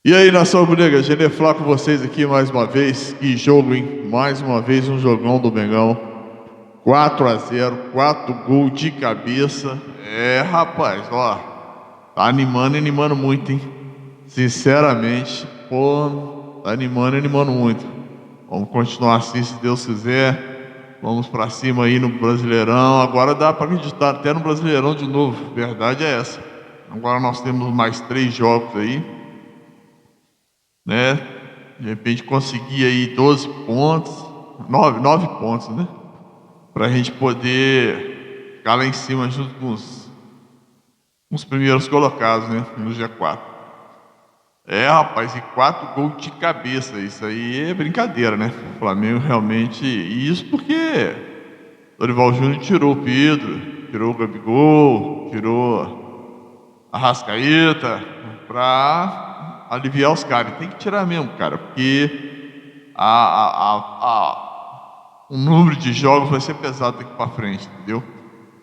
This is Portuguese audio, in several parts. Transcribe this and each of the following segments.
E aí, nação rubro-negra, Genê Flá com vocês aqui mais uma vez. Que jogo, hein? Mais uma vez um jogão do Mengão. 4-0, 4 gols de cabeça. É, rapaz, ó. Tá animando muito, hein? Sinceramente, pô, tá animando muito. Vamos continuar assim, se Deus quiser. Vamos pra cima aí no Brasileirão. Agora dá pra acreditar até no Brasileirão de novo. Verdade é essa. Agora nós temos mais 3 jogos aí, né? De repente conseguir aí 12 pontos, 9 pontos, né? Pra gente poder ficar lá em cima junto com os primeiros colocados, né? No G4. É, rapaz, e 4 gols de cabeça, isso aí é brincadeira, né? O Flamengo realmente... E isso porque Dorival Júnior tirou o Pedro, tirou o Gabigol, tirou a Arrascaeta, pra aliviar os caras. Tem que tirar mesmo, cara, porque o número de jogos vai ser pesado daqui pra frente, entendeu?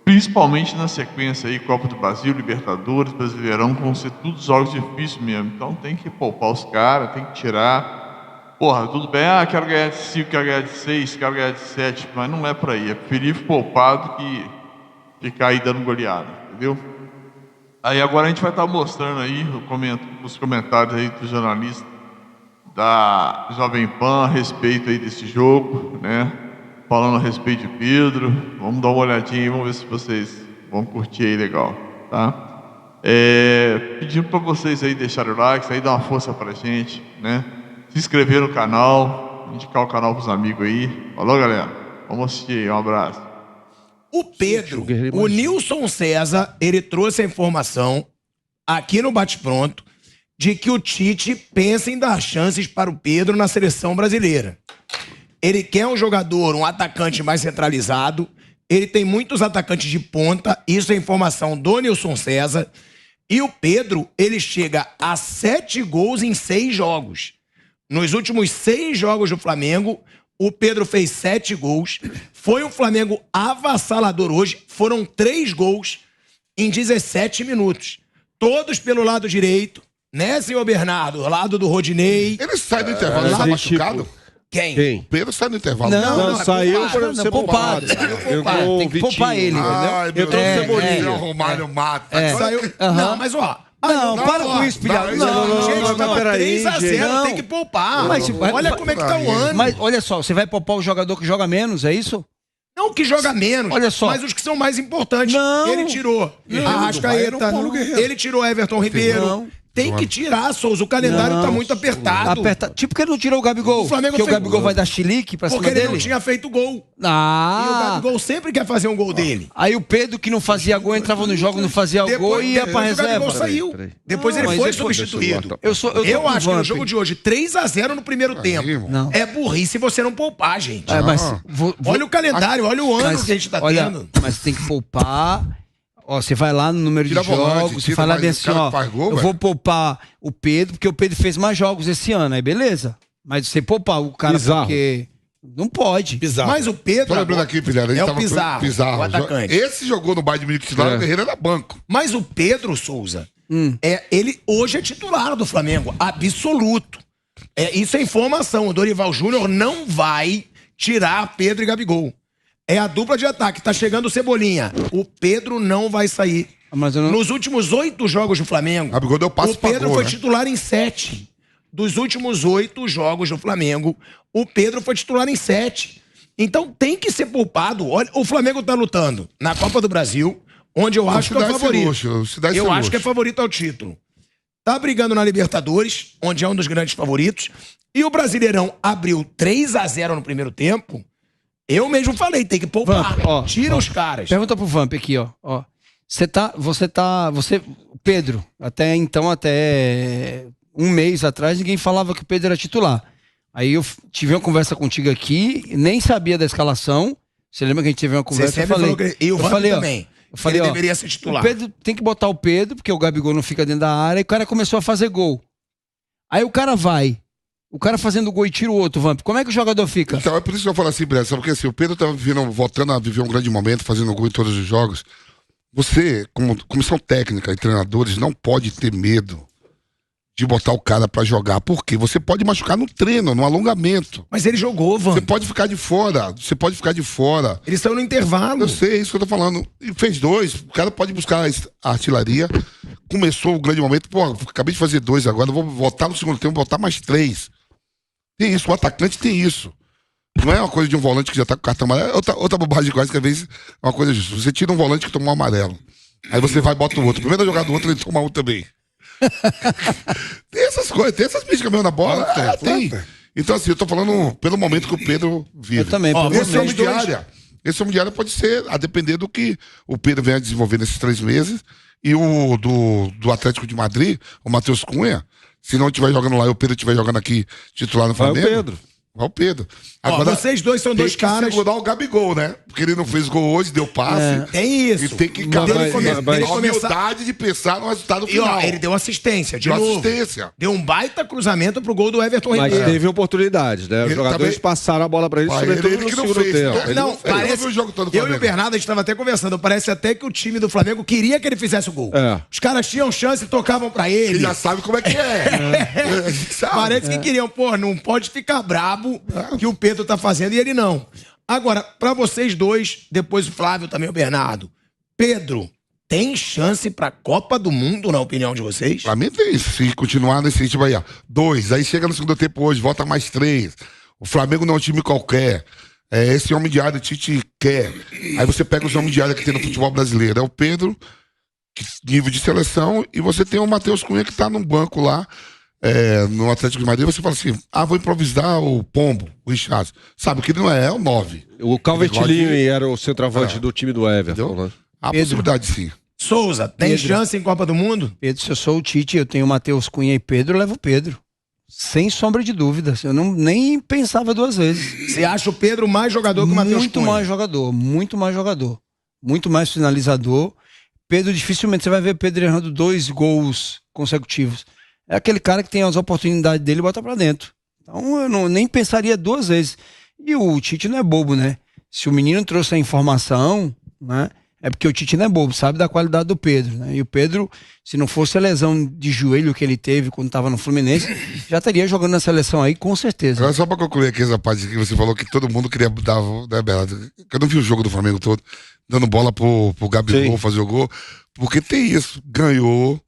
Principalmente na sequência aí, Copa do Brasil, Libertadores, Brasileirão, vão ser todos jogos difíceis mesmo. Então tem que poupar os caras, tem que tirar. Porra, tudo bem, quero ganhar de 5, quero ganhar de 6, quero ganhar de 7, mas não é por aí. É preferível poupar do que ficar aí dando goleada, entendeu? Aí agora a gente vai estar mostrando aí os comentários aí dos jornalistas da Jovem Pan a respeito aí desse jogo, né? Falando a respeito de Pedro. Vamos dar uma olhadinha aí, vamos ver se vocês vão curtir aí legal, tá? Pedindo para vocês aí deixarem o like, isso aí dá uma força pra gente, né? Se inscrever no canal, indicar o canal pros amigos aí. Falou, galera? Vamos assistir aí, um abraço. O Pedro, o Nilson César, ele trouxe a informação aqui no Bate-Pronto de que o Tite pensa em dar chances para o Pedro na seleção brasileira. Ele quer um jogador, um atacante mais centralizado. Ele tem muitos atacantes de ponta. Isso é informação do Nilson César. E o Pedro, ele chega a 7 gols em 6 jogos. Nos últimos 6 jogos do Flamengo, o Pedro fez 7 gols. Foi um Flamengo avassalador hoje. Foram 3 gols em 17 minutos. Todos pelo lado direito. Né, senhor Bernardo? Lado do Rodinei. Ele sai do intervalo, ele tá machucado? Quem? Pedro sai do intervalo. Não, saiu para ser poupado. Tem que poupar ele, Ai, entendeu? meu Deus, Cebolinha, o Romário mata. Saiu. Não, mas ó. Não, para com isso, filha. Não, não, peraí, 3-0, tem que poupar. Mas olha como é que tá o ano. Mas olha só, você vai poupar o jogador que joga menos, é isso? Não que joga menos, olha só, mas os que são mais importantes. Não. Ele tirou a Arrascaeta, ele tirou Everton Ribeiro. Não. Tem que tirar, Souza. O calendário tá muito apertado. Tipo que ele não tirou o Gabigol. O Flamengo porque o Gabigol vai dar chilique pra cima dele. Porque ele não tinha feito gol. E o Gabigol sempre quer fazer um gol dele. Aí o Pedro, que não fazia gol, entrava no jogo, não fazia o gol e ia pra reserva. O Gabigol saiu. Depois ele foi substituído. Eu acho que no jogo de hoje, 3-0 no primeiro tempo. Não. É burrice você não poupar, gente. Mas olha o calendário, olha o ano que a gente tá tendo. Mas tem que poupar. Ó, você vai lá no número de jogos, você fala bem assim, ó, eu vou poupar o Pedro, porque o Pedro fez mais jogos esse ano, aí beleza. Mas você poupar o cara porque... Não pode. Bizarro. Mas o Pedro... Tô lembrando aqui, Pilhara, é o Pizarro, o atacante. Esse jogou no Bayern de Munique titular, o Guerreiro era banco. Mas o Pedro Souza, ele hoje é titular do Flamengo, absoluto. Isso é informação, o Dorival Júnior não vai tirar Pedro e Gabigol. É a dupla de ataque, tá chegando o Cebolinha. O Pedro não vai sair. Nos últimos 8 jogos do Flamengo, Gabigol deu passe o Pedro foi né? titular em 7. Dos últimos 8 jogos do Flamengo, o Pedro foi titular em 7. Então tem que ser poupado. Olha, o Flamengo tá lutando na Copa do Brasil, onde eu acho que é o favorito. Eu acho que é favorito ao título. Tá brigando na Libertadores, onde é um dos grandes favoritos. E o Brasileirão abriu 3-0 no primeiro tempo. Eu mesmo falei, tem que poupar. Vamp, tira os caras. Pergunta pro Vamp aqui, ó. Pedro, até um mês atrás, ninguém falava que o Pedro era titular. Aí eu tive uma conversa contigo aqui, nem sabia da escalação. Você lembra que a gente teve uma conversa? Eu falei, e o Vamp também. Eu falei, ele deveria ser titular. O Pedro, tem que botar o Pedro, porque o Gabigol não fica dentro da área, e o cara começou a fazer gol. Aí o cara fazendo gol e tira o outro, Vamp. Como é que o jogador fica? Então, é por isso que eu falo assim, Bressa, porque assim, o Pedro tá voltando a viver um grande momento, fazendo gol em todos os jogos. Você, como comissão técnica e treinadores, não pode ter medo de botar o cara pra jogar. Por quê? Você pode machucar no treino, no alongamento. Mas ele jogou, Van. Você pode ficar de fora. Eles estão no intervalo. Eu sei, é isso que eu tô falando. E fez 2. O cara pode buscar a artilharia. Começou o grande momento. Pô, acabei de fazer 2 agora. Vou voltar no segundo tempo, botar mais 3. Tem isso. O atacante tem isso. Não é uma coisa de um volante que já tá com cartão amarelo. Outra bobagem quase que às vezes é uma coisa justa. Você tira um volante que tomou um amarelo. Aí você vai e bota o outro. Primeira jogada do outro, ele toma um também. Tem essas coisas, tem essas místicas mesmo na bola. Tem. Então, assim, eu tô falando pelo momento que o Pedro vive. Eu também. Esse homem de área pode ser, a depender do que o Pedro venha desenvolver nesses 3 meses. E o do Atlético de Madrid, o Matheus Cunha, se não estiver jogando lá e o Pedro estiver jogando aqui titular no Flamengo. Vai o Pedro. Agora, vocês dois são dois caras. Tem que segurar o Gabigol, né? Porque ele não fez gol hoje, deu passe. Tem isso. E tem que a humildade de pensar no resultado final. Ele deu assistência, Deu um baita cruzamento pro gol do Everton Ribeiro. Mas teve oportunidades, né? Os jogadores passaram a bola pra ele, sobretudo no segundo tempo. Não, parece... Eu e o Bernardo, a gente estava até conversando, parece até que o time do Flamengo queria que ele fizesse o gol. Os caras tinham chance e tocavam pra ele. Ele já sabe como é que é. Parece que queriam, não pode ficar brabo que o Pedro tá fazendo e ele não. Agora, pra vocês dois, depois o Flávio também, o Bernardo, Pedro, tem chance pra Copa do Mundo, na opinião de vocês? Pra mim tem, se continuar nesse ritmo aí, 2, aí chega no segundo tempo hoje, volta mais 3. O Flamengo não é um time qualquer. Esse homem de área, o Tite quer. Aí você pega os homens de área que tem no futebol brasileiro. É o Pedro, nível de seleção, e você tem o Matheus Cunha que tá num banco lá, no Atlético de Madrid. Você fala assim, vou improvisar o Pombo, o Richard. Sabe que ele não é o 9. O Calvert-Lewin era o centroavante do time do Everton, né? Há possibilidade, sim. Souza, tem chance em Copa do Mundo? Pedro, se eu sou o Tite, eu tenho o Matheus Cunha e Pedro, eu levo o Pedro. Sem sombra de dúvida. Eu nem pensava 2 vezes. Você acha o Pedro mais jogador que o Matheus Cunha? Muito mais jogador. Muito mais finalizador. Pedro, dificilmente você vai ver Pedro errando 2 gols consecutivos. É aquele cara que tem as oportunidades dele e bota pra dentro. Então eu nem pensaria 2 vezes. E o Tite não é bobo, né? Se o menino trouxe a informação, né? É porque o Tite não é bobo, sabe da qualidade do Pedro, né? E o Pedro, se não fosse a lesão de joelho que ele teve quando estava no Fluminense, já estaria jogando na seleção aí, com certeza. Agora, só pra concluir aqui essa parte que você falou que todo mundo queria dar, né, Bela? Eu não vi o jogo do Flamengo todo, dando bola pro Gabigol fazer o gol, porque tem isso, ganhou,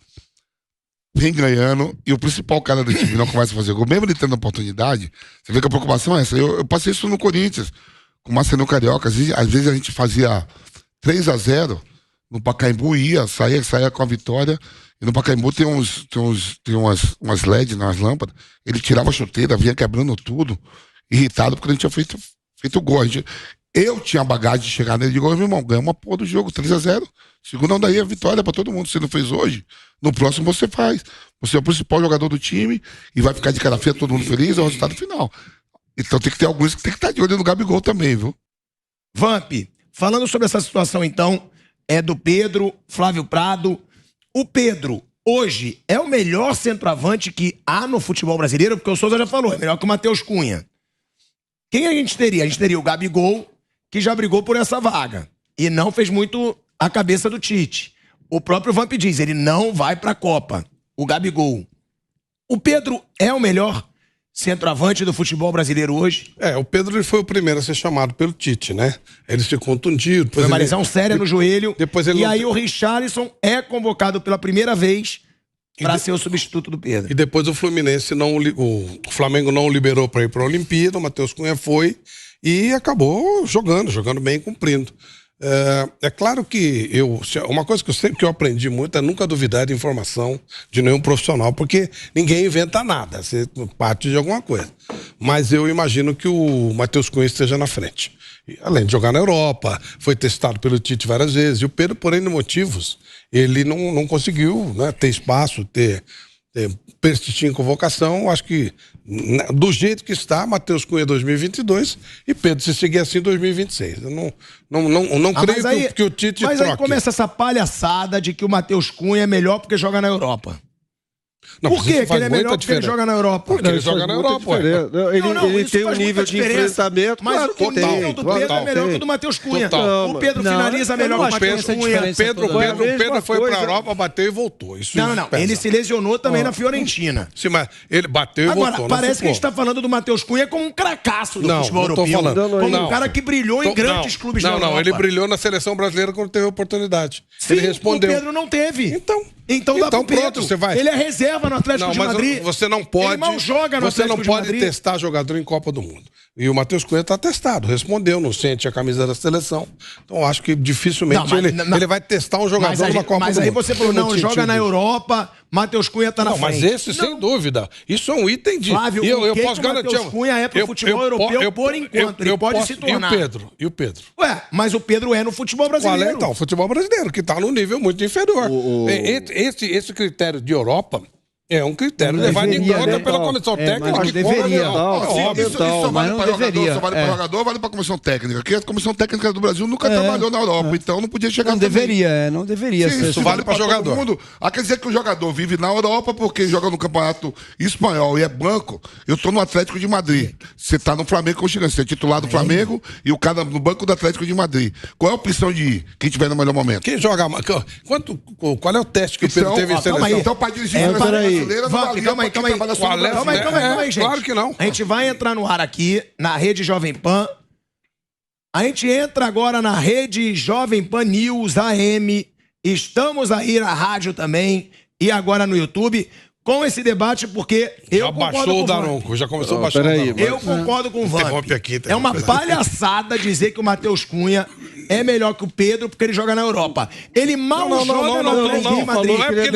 vem ganhando, e o principal cara do time não começa a fazer gol, mesmo ele tendo oportunidade. Você vê que a preocupação é essa. Eu passei isso no Corinthians, com o Marcelo Carioca. Às vezes a gente fazia 3-0 no Pacaembu, saía com a vitória, e no Pacaembu tem umas LED nas lâmpadas. Ele tirava a chuteira, vinha quebrando tudo, irritado porque a gente tinha feito gol. Eu tinha a bagagem de chegar nele e digo, meu irmão, ganha uma porra do jogo, 3-0. Segunda daí a vitória pra todo mundo. Se não fez hoje, no próximo você faz. Você é o principal jogador do time e vai ficar de cara feia, todo mundo feliz, é o resultado final. Então tem que ter alguns que tem que estar de olho no Gabigol também, viu? Vamp, falando sobre essa situação então, do Pedro, Flávio Prado. O Pedro, hoje, é o melhor centroavante que há no futebol brasileiro, porque o Souza já falou, é melhor que o Matheus Cunha. Quem a gente teria? A gente teria o Gabigol, que já brigou por essa vaga e não fez muito a cabeça do Tite. O próprio Vamp diz, ele não vai pra Copa. O Gabigol. O Pedro é o melhor centroavante do futebol brasileiro hoje? O Pedro ele foi o primeiro a ser chamado pelo Tite, né? Ele se contundiu. Foi uma lesão séria no joelho. Aí o Richarlison é convocado pela primeira vez para ser o substituto do Pedro. E depois o Fluminense o Flamengo não o liberou para ir para a Olimpíada, o Matheus Cunha foi e acabou jogando bem e cumprindo. É claro que uma coisa que eu aprendi muito é nunca duvidar de informação de nenhum profissional, porque ninguém inventa nada, você parte de alguma coisa. Mas eu imagino que o Matheus Cunha esteja na frente. E, além de jogar na Europa, foi testado pelo Tite várias vezes. E o Pedro, por N motivos, ele não conseguiu, né, ter espaço, ter persistir em convocação. Acho que do jeito que está, Matheus Cunha 2022 e Pedro, se seguir assim, 2026. Eu não creio que o Tite troque. Mas aí começa essa palhaçada de que o Matheus Cunha é melhor porque joga na Europa. Não, por quê? Porque ele é melhor porque ele joga na Europa. Porque ele joga na Europa. Ele tem um nível de enfrentamento. Mas claro o nível do Pedro é melhor que o do Matheus Cunha. O Pedro finaliza melhor que o Matheus Cunha. O Pedro foi pra Europa, bateu e voltou. Não. Ele se lesionou também na Fiorentina. Sim, mas ele bateu e voltou. Agora, parece que a gente tá falando do Matheus Cunha como um cracaço do futebol europeu. Como um cara que brilhou em grandes clubes da Europa. Não, ele brilhou na seleção brasileira quando teve a oportunidade. Sim, ele respondeu. O Pedro não teve. Então dá pro Pedro. Pronto, você vai. Ele é reserva no Atlético de Madrid. Você não pode. Ele mal joga no Atlético de Madrid. Você não pode testar jogador em Copa do Mundo. E o Matheus Cunha está testado, respondeu, não sente a camisa da seleção. Então acho que dificilmente ele vai testar um jogador na Copa do Mundo. Mas aí você falou, não, joga na Europa, Matheus Cunha está na frente. Mas esse, sem dúvida, isso é um item de... Flávio, eu posso garantir... Matheus Cunha é pro futebol europeu por enquanto, ele pode se tornar. E o Pedro? Ué, mas o Pedro é no futebol brasileiro. Qual é, então? O futebol brasileiro, que está num nível muito inferior. Esse critério de Europa... É um critério levado em conta pela comissão técnica. Mas deveria. Isso vale para jogador, só vale para jogador, vale para a comissão técnica. Porque a comissão técnica do Brasil nunca trabalhou na Europa, então não podia chegar. Não deveria. Sim, isso vale para jogador. Quer dizer que o jogador vive na Europa porque joga no campeonato espanhol e é banco. Eu tô no Atlético de Madrid. Você tá no Flamengo com você é titular do Flamengo e o cara no banco do Atlético de Madrid. Qual é a opção de ir? Quem tiver no melhor momento? Quem joga? Qual é o teste que o Pedro teve em seleção? Então, para dirigir Calma aí, gente. Claro que não. A gente vai entrar no ar aqui, na Rede Jovem Pan. A gente entra agora na Rede Jovem Pan News AM. Estamos aí na rádio também e agora no YouTube com esse debate, porque eu concordo com o Daronco, já começou a baixar o Daronco. Eu concordo com o Vamp. É uma palhaçada dizer que o Matheus Cunha é melhor que o Pedro porque ele joga na Europa. Ele mal joga no Atlético de Madrid. Não é porque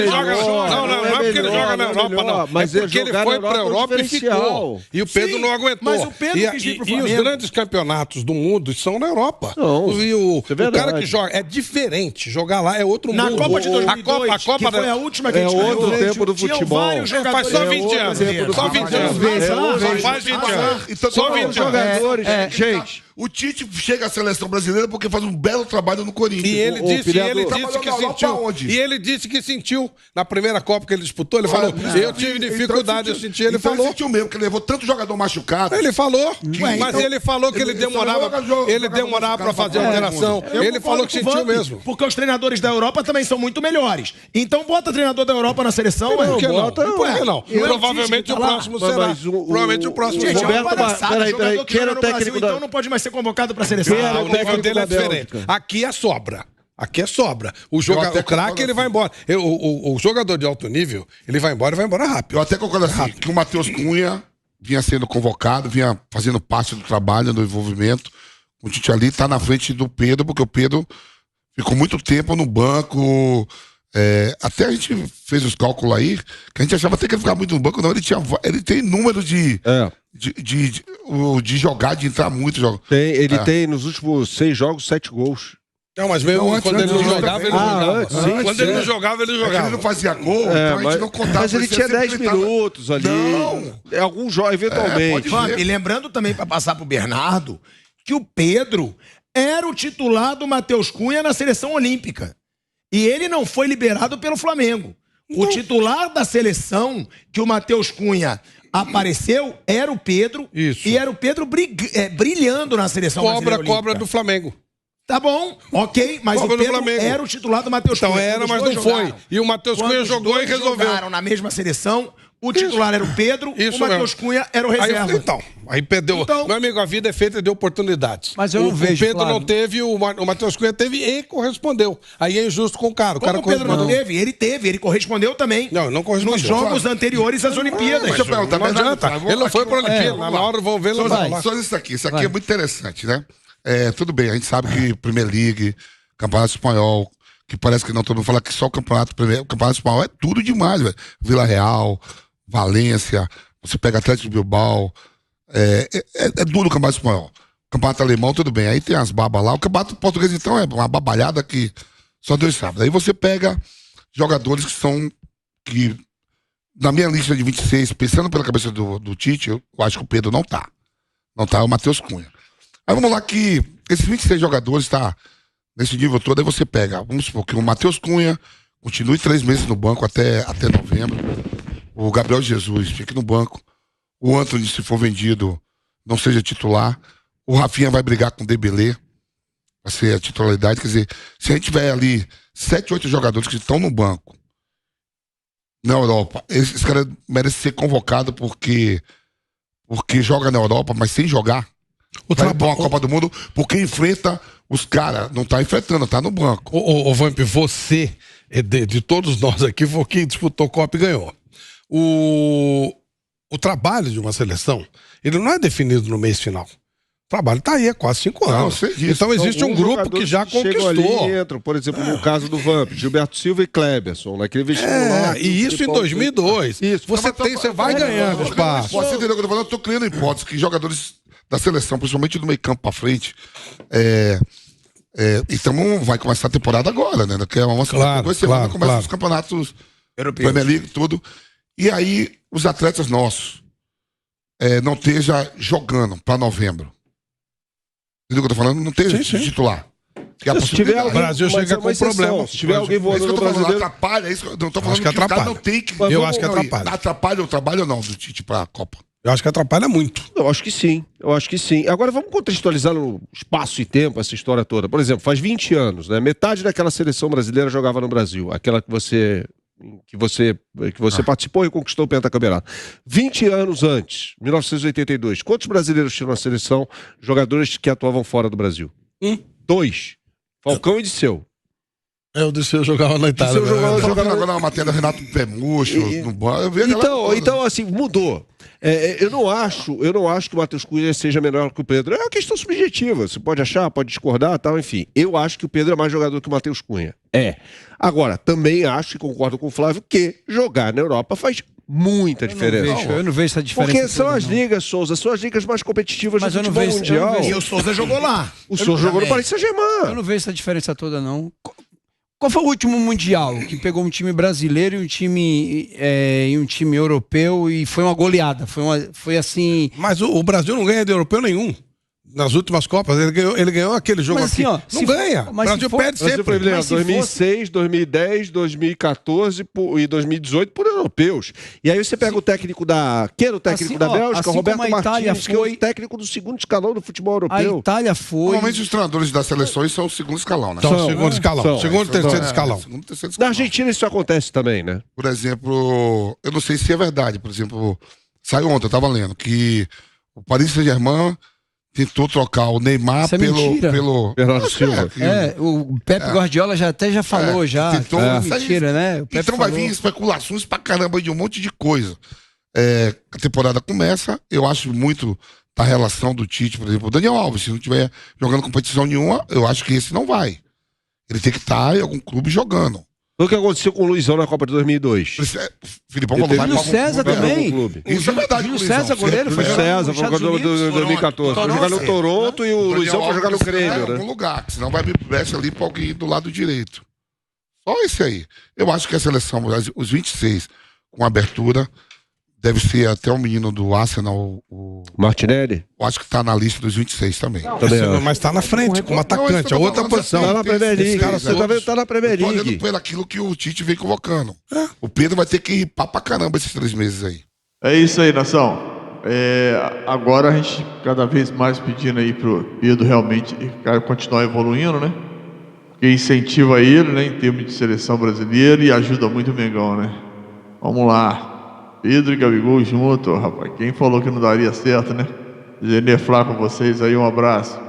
ele joga na Europa, não. Mas é porque ele foi pra Europa e ficou. E o Pedro não aguentou. Mas o Pedro quis vir pro Flamengo. E os grandes campeonatos do mundo são na Europa. E o cara que joga é diferente. Jogar lá é outro mundo. Na Copa de 2002, que foi a última que a gente ganhou. É outro tempo do futebol. Faz só 20 anos. Só 20 anos. Só faz 20 anos. Só 20 jogadores. Gente, o Tite chega à seleção brasileira porque faz um belo trabalho no Corinthians. E ele disse que sentiu. E ele disse que sentiu na primeira Copa que ele disputou. Ele falou: eu tive dificuldade, eu senti. Ele falou. Ele sentiu mesmo, que levou tanto jogador machucado. Ele falou. Mas ele falou que ele demorava pra fazer a alteração. Ele falou que sentiu mesmo. Porque os treinadores da Europa também são muito melhores. Então bota treinador da Europa na seleção, Por que não? Provavelmente o próximo será. Provavelmente o próximo será. Peraí, quem era o técnico então não pode mais ser convocado pra seleção. O nível dele é diferente. Aqui é sobra. O craque, ele vai embora. O jogador de alto nível, ele vai embora rápido. Eu até concordo assim, que o Matheus Cunha vinha sendo convocado, vinha fazendo parte do trabalho, do envolvimento. O Tite ali tá na frente do Pedro, porque o Pedro ficou muito tempo no banco. Até a gente fez os cálculos aí, que a gente achava até que ele ficava muito no banco, não. Ele tem número de jogar, de entrar muito. Ele tem nos últimos 6 jogos 7 gols. Não, mas mesmo quando ele não jogava, ele jogava. Quando ele não jogava, ele jogava. Ele não fazia gol, então a gente não contava. Mas ele tinha 10 minutos ali. Não. Alguns jogos, eventualmente. E lembrando também, para passar pro Bernardo, que o Pedro era o titular do Matheus Cunha na seleção olímpica. E ele não foi liberado pelo Flamengo. O titular da seleção que o Matheus Cunha apareceu era o Pedro. Isso. E era o Pedro brilhando na seleção brasileira. Cobra do Flamengo. Tá bom, ok, mas o Pedro era o titular do Matheus Cunha. Então era, mas não foi. E o Matheus Cunha jogou e resolveu. Jogaram na mesma seleção. O titular era o Pedro, o Matheus Cunha era o reserva. Aí perdeu. Meu amigo, a vida é feita de oportunidades. Mas eu não vejo, o Pedro não teve, o Matheus Cunha teve e correspondeu. Aí é injusto com o cara. O Pedro não teve? Ele correspondeu também. Não correspondeu. Nos jogos anteriores às Olimpíadas. Deixa eu perguntar, não adianta. Ele não foi para a Olimpíada. Na hora vão ver, só isso aqui. Isso aqui é muito interessante, né? Tudo bem, a gente sabe que Premier League, Campeonato Espanhol, que parece que não, todo mundo fala que só o Campeonato Espanhol é tudo demais, velho. Vila Real, Valência, você pega Atlético de Bilbao, é duro o Campeonato Espanhol. Campeonato Alemão, tudo bem, aí tem as babas lá. O Campeonato Português, então, é uma babalhada que só Deus sabe. Aí você pega jogadores que na minha lista de 26, pensando pela cabeça do Tite, eu acho que o Pedro não tá. Não tá, é o Matheus Cunha. Aí vamos lá que esses 26 jogadores tá nesse nível todo, aí você pega, vamos supor que o Matheus Cunha continue 3 meses no banco até novembro. O Gabriel Jesus fique no banco. O Antony, se for vendido, não seja titular. O Rafinha vai brigar com o Dembélé. Vai ser a titularidade. Quer dizer, se a gente tiver ali 7, 8 jogadores que estão no banco na Europa, esse cara merece ser convocado porque joga na Europa, mas sem jogar. Vai bom a Copa do Mundo porque enfrenta os caras. Não tá enfrentando, tá no banco. Ô Vamp, você, de todos nós aqui, foi quem disputou Copa e ganhou. O trabalho de uma seleção, ele não é definido no mês final. O trabalho está aí há quase 5 anos. Então existe um grupo que já conquistou. Ali entram, por exemplo, no caso do Vamp, Gilberto Silva e Kleberson, naquele vestibular. E isso em 2002. Isso. Você vai ganhando espaço. Você entendeu o que eu tô falando? Eu tô criando hipótese que jogadores da seleção, principalmente do meio campo pra frente, então vai começar a temporada agora, né? Que é uma semana, 2 semanas começam os campeonatos europeus, Premier League, tudo. E aí, os atletas nossos não esteja jogando para novembro. Entendeu o que eu tô falando? Não esteja titular. Se tiver alguém, o Brasil chega com problema. Se tiver alguém voando no brasileiro... Atrapalha, é isso que eu não tô falando que atrapalha. Não tem que... Eu acho que atrapalha. Atrapalha o trabalho ou não do Tite pra Copa? Eu acho que atrapalha muito. Eu acho que sim. Agora vamos contextualizar no espaço e tempo essa história toda. Por exemplo, faz 20 anos, né? Metade daquela seleção brasileira jogava no Brasil. Aquela que você participou e conquistou o pentacampeonato. 20 anos antes, 1982, quantos brasileiros tinham na seleção, jogadores que atuavam fora do Brasil? 2. Falcão e Disseu. O Disseu jogava na Itália. Eu jogava agora na matéria do Renato Pemucho. Então, assim, mudou. Eu não acho que o Matheus Cunha seja melhor que o Pedro. É uma questão subjetiva. Você pode achar, pode discordar, tal, enfim. Eu acho que o Pedro é mais jogador que o Matheus Cunha. Agora, também acho e concordo com o Flávio que jogar na Europa faz muita diferença. Eu não vejo essa diferença. Porque são as ligas, Souza, são as ligas mais competitivas do futebol mundial. E o Souza jogou lá. O Souza jogou no Paris Saint-Germain. Eu não vejo essa diferença toda, não. Qual foi o último Mundial que pegou um time brasileiro e um time europeu e foi uma goleada? Foi assim... Mas o Brasil não ganha de europeu nenhum. Nas últimas Copas, ele ganhou aquele jogo assim, aqui. Não ganha. O Brasil perde sempre. 2006, 2010, 2014 e 2018 por europeus. E aí você pega o técnico da Bélgica, Roberto Martins, que é o técnico do segundo escalão do futebol europeu. A Itália foi... Normalmente os treinadores das seleções são o segundo escalão, né? São o segundo escalão. Segundo e terceiro escalão. Na Argentina isso acontece também, né? Por exemplo, eu não sei se é verdade, por exemplo, saiu ontem, eu tava lendo, que o Paris Saint-Germain tentou trocar o Neymar pelo Bernardo Silva. O Pepe Guardiola já falou já. Tentou, mentira, né? Então vai vir especulações pra caramba de um monte de coisa. A temporada começa, eu acho muito da relação do Tite, por exemplo, o Daniel Alves, se não estiver jogando competição nenhuma, eu acho que esse não vai. Ele tem que estar em algum clube jogando. O que aconteceu com o Luizão na Copa de 2002? Filipão falou, Júlio César também. Isso é verdade. Júlio César, goleiro, foi jogar no jogador de 2014. Foi jogar no Toronto e o Luizão foi jogar no Grêmio, né? Em algum lugar, senão vai abrir brecha ali pra alguém do lado direito. Só esse aí. Eu acho que a seleção, os 26, com abertura, deve ser até o menino do Arsenal, o Martinelli. Eu acho que tá na lista dos 26 também. Mas tá na frente, como atacante, a outra posição. Tá na Premier League. Você tá vendo, tá na Premier League. Olhando pelo aquilo que o Tite vem convocando. O Pedro vai ter que ir pra caramba esses 3 meses aí. É isso aí, nação. Agora a gente cada vez mais pedindo aí pro Pedro realmente continuar evoluindo, né? Porque incentiva ele, né, em termos de seleção brasileira e ajuda muito o Mengão, né? Vamos lá. Pedro e Gabigol junto, rapaz. Quem falou que não daria certo, né? Genê Flá com vocês aí, um abraço.